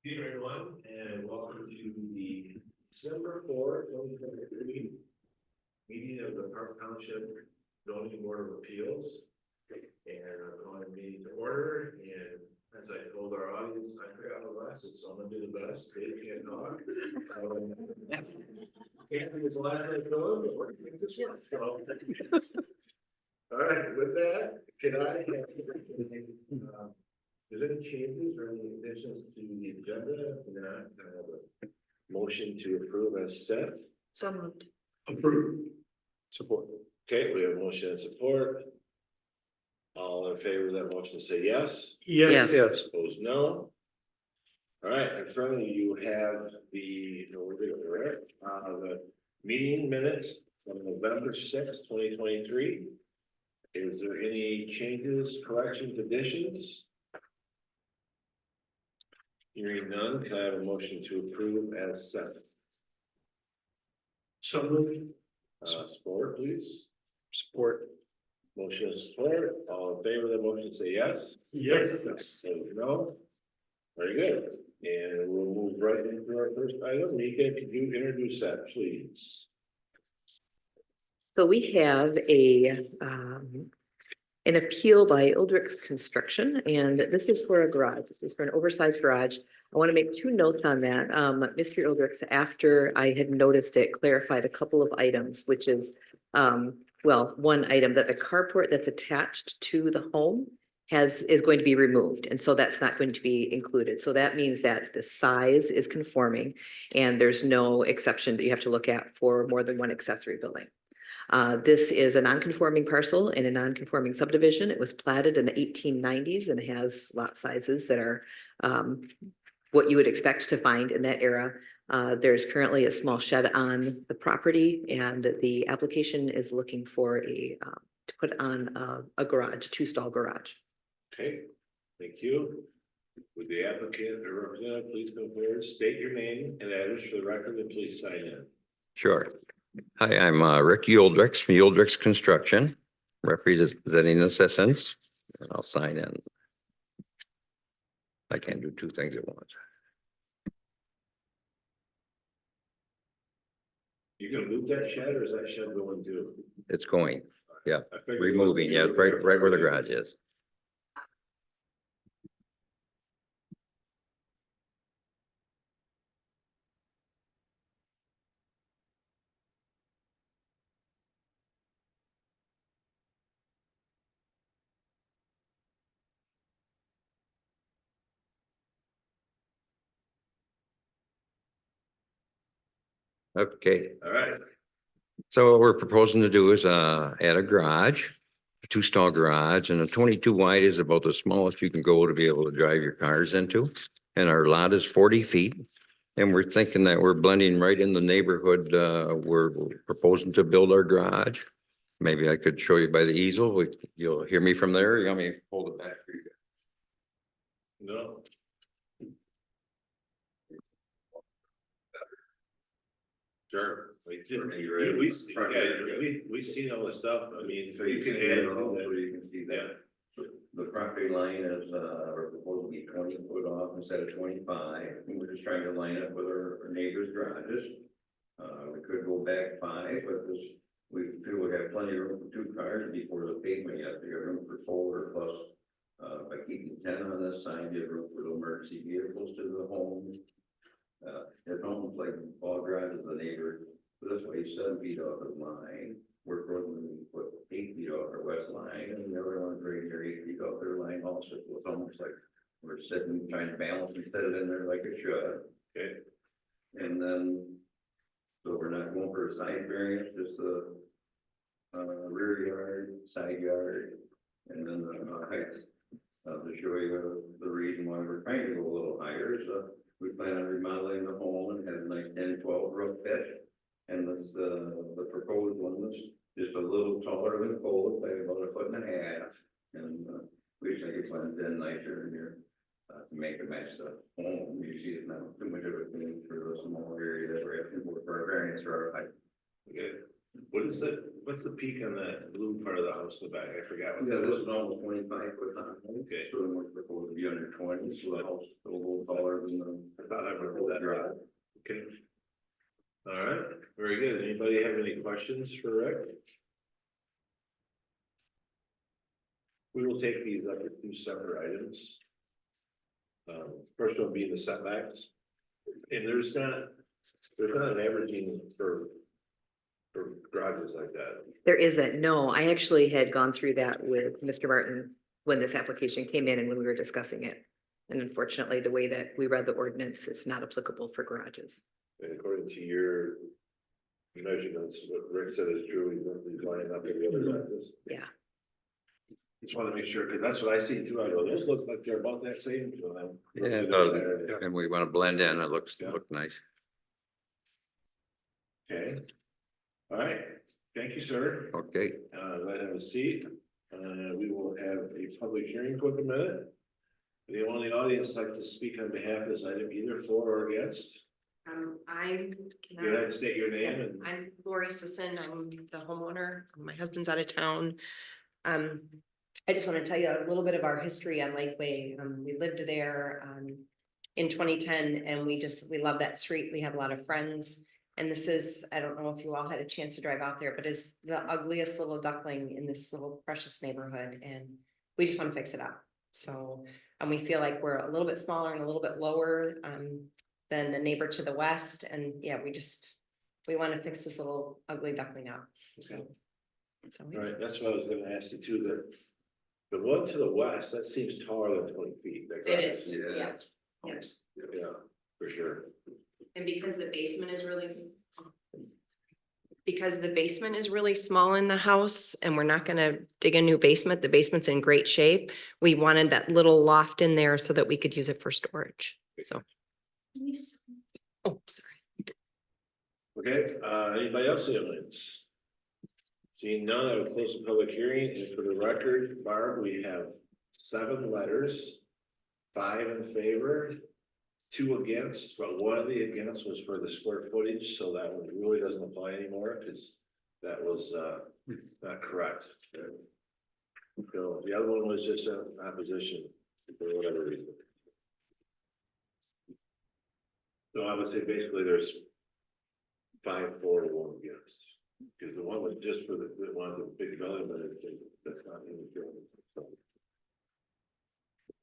Good evening, everyone, and welcome to the December 4th, 2023 meeting of the Park Township Zoning Board of Appeals. And I'm calling the meeting to order. And as I told our audience, I forgot my glasses, so I'm gonna do the best. Dave can't talk. Can't think it's the last night going, but we're gonna make this work. So, all right, with that, can I have is there any changes or any additions to the agenda? If not, I have a motion to approve as set. So moved. Approve. Support. Okay, we have motion and support. All in favor of that motion, say yes. Yes. Yes. Opposed, no. All right, in front of you have the meeting minutes from November 6th, 2023. Is there any changes, corrections, additions? Hearing none, can I have a motion to approve as set? So moved. Support, please. Support. Motion is support. All in favor of the motion, say yes. Yes. Say no. Very good. And we'll move right into our first item. Nika, could you introduce that, please? So we have an appeal by Ildrick's Construction, and this is for a garage. This is for an oversized garage. I want to make two notes on that. Mr. Ildrick's, after I had noticed it, clarified a couple of items, which is, well, one item that the carport that's attached to the home is going to be removed, and so that's not going to be included. So that means that the size is conforming, and there's no exception that you have to look at for more than one accessory building. This is a non-conforming parcel in a non-conforming subdivision. It was platted in the 1890s and has lot sizes that are what you would expect to find in that era. There's currently a small shed on the property, and the application is looking for to put on a garage, two-stall garage. Okay, thank you. Would the applicant or representative please come forward, state your name and address for the record, and please sign in. Sure. Hi, I'm Rick Uldricks from Uldricks Construction, representing Assistance, and I'll sign in. I can't do two things at once. You gonna move that shed, or is that shed going to? It's going, yeah, I figured- removing, yeah, right where the garage is. Okay, All right, so what we're proposing to do is add a garage, a two-stall garage, and a 22 wide is about the smallest you can go to be able to drive your cars into. And our lot is 40 feet. And we're thinking that we're blending right in the neighborhood. We're proposing to build our garage. Maybe I could show you by the easel. You'll hear me from there. You want me to hold it back for you? no. Sure. We seen all the stuff. I mean, so you can add all that. You can see that. The property line is, we're proposed to be 20 foot off instead of 25. And we're just trying to line up with our neighbors' garages. We could go back 5, but we feel we have plenty of room for 2 cars before the pavement yet. We have room for 4 plus, by keeping 10 on this side, you have room for the emergency vehicles to the home. At home, like all garages, the neighbor, this way 7 feet off the line. We're going to put 8 feet off our west line, and the other one's right here 8 feet off their line also. So it's almost like we're sitting trying to balance and set it in there like it should. Okay. And then, so we're not going for a side variance, just the rear yard, side yard, and then the height. To show you the reason why we're trying to go a little higher is we plan on remodeling the home and have a nice 10-12 roof pitch. And this, the proposed one was just a little taller than code by about 1.5 feet. And we just think it blends in nicer in here to make it match the home. You see it's not too much of a thing for the small area that we're asking for a variance for our height. Okay. What is it? What's the peak on that blue part of the house in the back? I forgot what Yeah, that this was. is almost 25 foot high. Okay. So we're proposed to be under 20, so the house is a little taller than the. I thought I remember that. Garage. Okay. All right, very good. Anybody have any questions for Rick? We will take these up as two separate items. First one being the setbacks. And there's not an averaging for garages like that. There isn't, no, I actually had gone through that with Mr. Martin when this application came in and when we were discussing it. And unfortunately, the way that we read the ordinance, it's not applicable for garages. And according to your measurements, what Rick said is true, he's lining up with the other garages. Yeah. Just want to make sure, because that's what I see too. I go, those look like they're about that same. So Yeah, it does. And we want to blend in, it looks nice. Okay. All right, thank you, sir. Okay, Let have a seat. We will have a public hearing for a minute. Anyone in the audience like to speak on behalf of this item, either for or against? I'm. Go ahead and state your name and. I'm Lori Sisson. I'm the homeowner. My husband's out of town. I just want to tell you a little bit of our history on Lakeway. We lived there, in 2010 and we love that street. We have a lot of friends. And this is, I don't know if you all had a chance to drive out there, but it's the ugliest little duckling in this little precious neighborhood. And we just want to fix it up. So, and we feel like we're a little bit smaller and a little bit lower, than the neighbor to the west. And yeah, we want to fix this little ugly duckling up. So. All right, that's what I was gonna ask you too, the one to the west, that seems taller than 20 feet. That It garage. is, yeah. Yes. Yeah, for sure. And because the basement is really small in the house and we're not gonna dig a new basement, the basement's in great shape. We wanted that little loft in there so that we could use it for storage, so. Oh, sorry. Okay, anybody else see this? Seeing none, I will close the public hearing, and for the record, Barb, we have 7 letters, 5 in favor, 2 against, but 1 of the against was for the square footage, so that one really doesn't apply anymore, because that was not correct. So the other one was just an opposition for whatever reason. So I would say basically there's 5 for, 1 against. Because the one was just for the one with the big belly, but that's not in the field.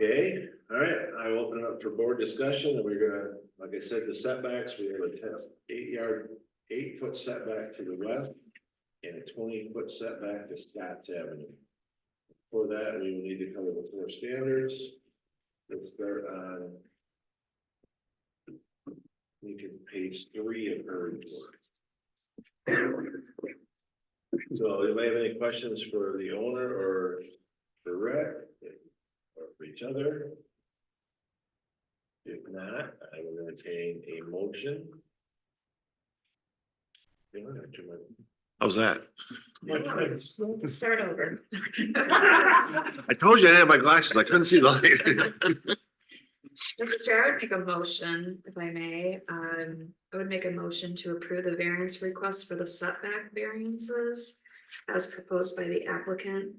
Okay, all right, I will open it up for board discussion, and we're gonna, like I said, the setbacks, we have a 8-foot setback to the west. And a 20-foot setback to Scotts Avenue. For that, we will need to cover the 4 standards. Let's start on. Page 3 of her report. So, anybody have any questions for the owner or for Rick or for each other? If not, I will entertain a motion. How's that? Start over. I told you I had my glasses. I couldn't see the light. Mr. Chair, I would make a motion, if I may, I would make a motion to approve the variance request for the setback variances as proposed by the applicant.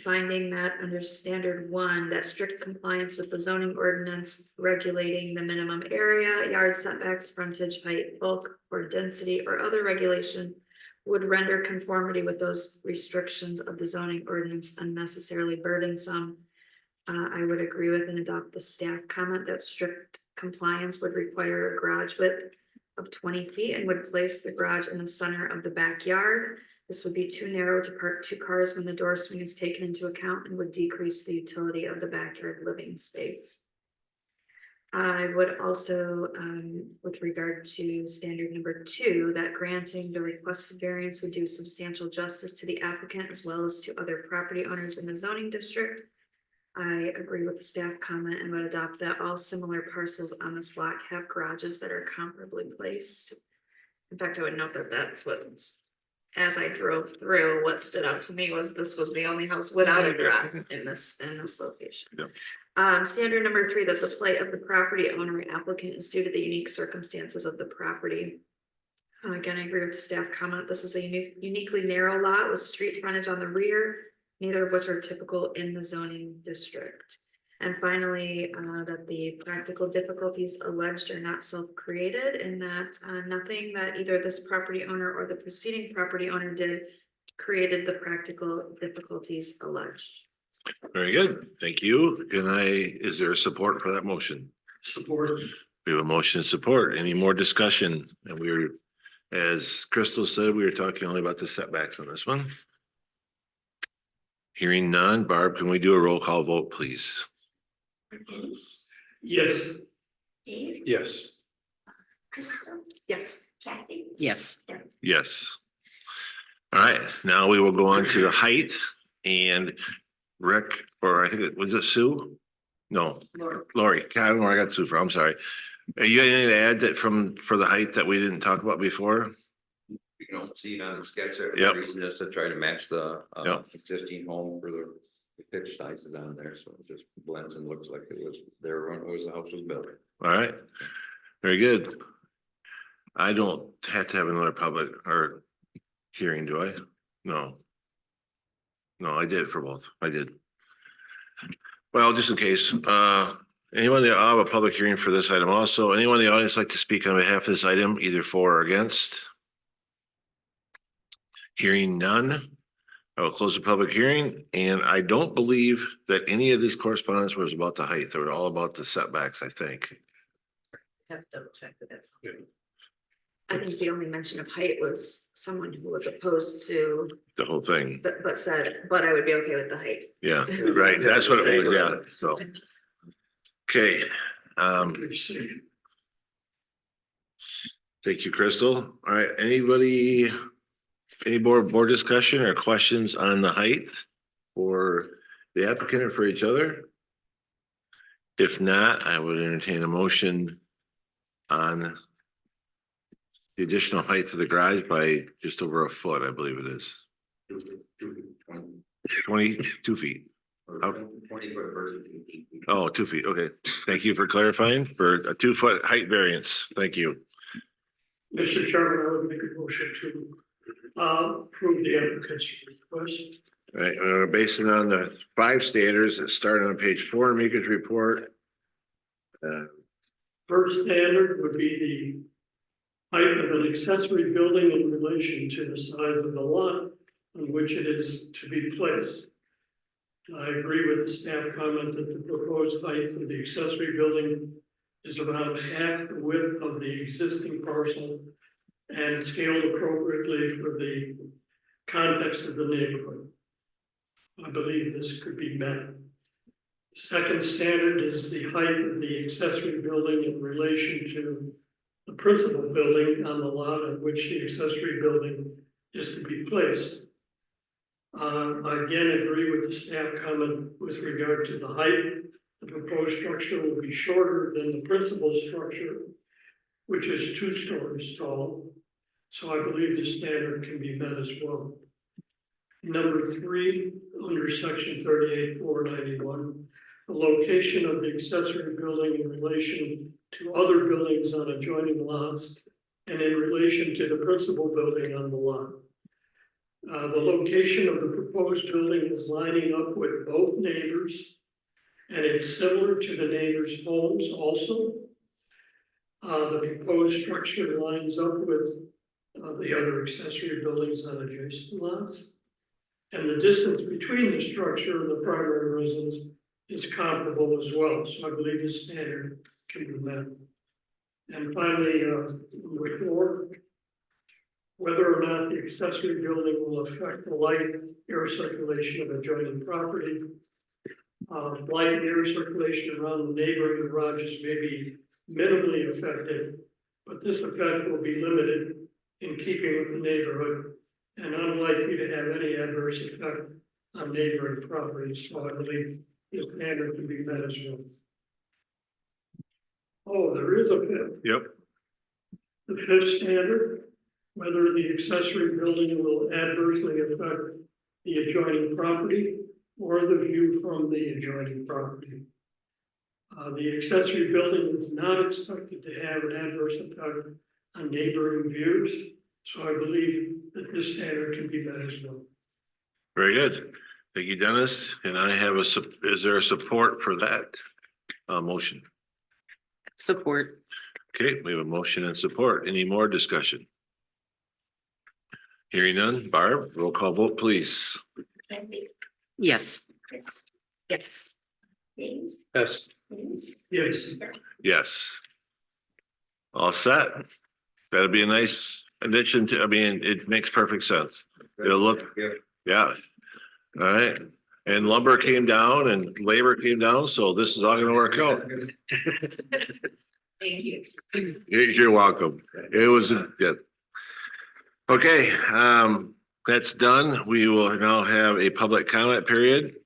Finding that under standard 1, that strict compliance with the zoning ordinance regulating the minimum area, yard setbacks, frontage height, bulk or density or other regulation would render conformity with those restrictions of the zoning ordinance unnecessarily burdensome. I would agree with and adopt the staff comment that strict compliance would require a garage width of 20 feet and would place the garage in the center of the backyard. This would be too narrow to park 2 cars when the door swing is taken into account and would decrease the utility of the backyard living space. I would also, with regard to standard number 2, that granting the requested variance would do substantial justice to the applicant as well as to other property owners in the zoning district. I agree with the staff comment and would adopt that all similar parcels on this block have garages that are comparably placed. In fact, I would note that that's what, as I drove through, what stood out to me was this was the only house without a garage in this location. Yep. Standard number 3, that the plight of the property owner applicant is due to the unique circumstances of the property. Again, I agree with the staff comment. This is a uniquely narrow lot with street frontage on the rear, neither of which are typical in the zoning district. And finally, that the practical difficulties alleged are not self-created, and that nothing that either this property owner or the preceding property owner did created the practical difficulties alleged. Very good. Thank you. Is there support for that motion? Support. We have a motion and support. Any more discussion? And as Crystal said, we were talking only about the setbacks on this one. Hearing none. Barb, can we do a roll call vote, please? Vince, Yes. Dave, Yes. Crystal. Yes. Kathy. Yes. Yes. All right, now we will go on to the height and Rick, or I think it was Sue? No, Lori. God, I don't know where I got Sue from. I'm sorry. You got anything to add for the height that we didn't talk about before? You don't see it on the sketch. There. Yep. The reason is to try to match the Yep. existing home for the pitch sizes on there, so it just blends and looks like it was there when the house was built. All right, very good. I don't have to have another public or hearing, do I? No. No, I did it for both. I did. Well, just in case, anyone, I'll have a public hearing for this item also. Anyone in the audience like to speak on behalf of this item, either for or against? Hearing none, I will close the public hearing, and I don't believe that any of this correspondence was about the height. They were all about the setbacks, I think. Have to double check that that's. I think the only mention of height was someone who was opposed to, The whole thing. but said, but I would be okay with the height. Yeah, right. That's what it was. Yeah, so. Okay, thank you, Crystal. All right, anybody, any board discussion or questions on the height for the applicant or for each other? If not, I would entertain a motion on the additional height of the garage by just over a foot, I believe it is. 22 feet. 20-foot versus 18 feet. Oh, 2 feet. Okay. Thank you for clarifying for a 2-foot height variance. Thank you. Mr. Chairman, I would make a motion to approve the applicant's request. All right, based it on the 5 standards that started on page 4 in Mika's report. First standard would be the height of an accessory building in relation to the size of the lot on which it is to be placed. I agree with the staff comment that the proposed height of the accessory building is around half the width of the existing parcel and scaled appropriately for the context of the neighborhood. I believe this could be met. Second standard is the height of the accessory building in relation to the principal building on the lot on which the accessory building is to be placed. I again agree with the staff comment with regard to the height. The proposed structure will be shorter than the principal structure, which is 2 stories tall. So I believe the standard can be met as well. Number 3, under section 38-491, the location of the accessory building in relation to other buildings on adjoining lots and in relation to the principal building on the lot. The location of the proposed building is lining up with both neighbors, and it's similar to the neighbors' homes also. The proposed structure lines up with the other accessory buildings on adjacent lots. And the distance between the structure and the primary residence is comparable as well. So I believe the standard can be met. And finally, number 4, whether or not the accessory building will affect the light air circulation of adjoining property. Light air circulation around the neighboring garages may be minimally affected, but this effect will be limited in keeping with the neighborhood and unlikely to have any adverse effect on neighboring properties. So I believe this standard can be met as well. Oh, there is a 5th. Yep. The 5th standard, whether the accessory building will adversely affect the adjoining property or the view from the adjoining property. The accessory building is not expected to have an adverse effect on neighboring views. So I believe that this standard can be met as well. Very good. Thank you, Dennis. And I have is there a support for that motion? Support. Okay, we have a motion and support. Any more discussion? Hearing none. Barb, roll call vote, please. Kathy, Yes. Chris, Yes. Dave, Yes. Dennis, Yes, Yes. All set. That'd be a nice addition to, I mean, it makes perfect sense. It'll look, yeah. All right. And lumber came down and labor came down, so this is all gonna work out. thank you. You're welcome. It was good. Okay, that's done. We will now have a public comment period.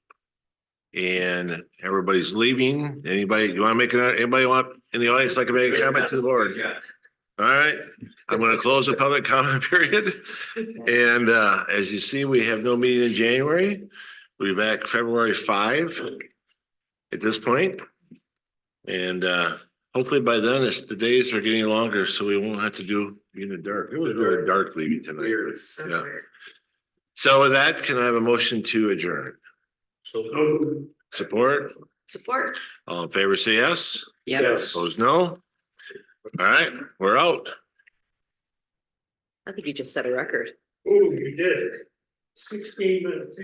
And everybody's leaving. Anybody, you want to make anybody want in the audience like to make a comment to the board? All right, I'm going to close the public comment period. And as you see, we have no meeting in January. We'll be back February 5 at this point. And hopefully by then, the days are getting longer, so we won't have to be in the dark. It was very dark leaving tonight. Yeah. So with that, can I have a motion to adjourn? so Support? Support. All in favor, say yes. Yes. Opposed, no. All right, we're out. I think you just set a record. oh, you did. 16 minutes.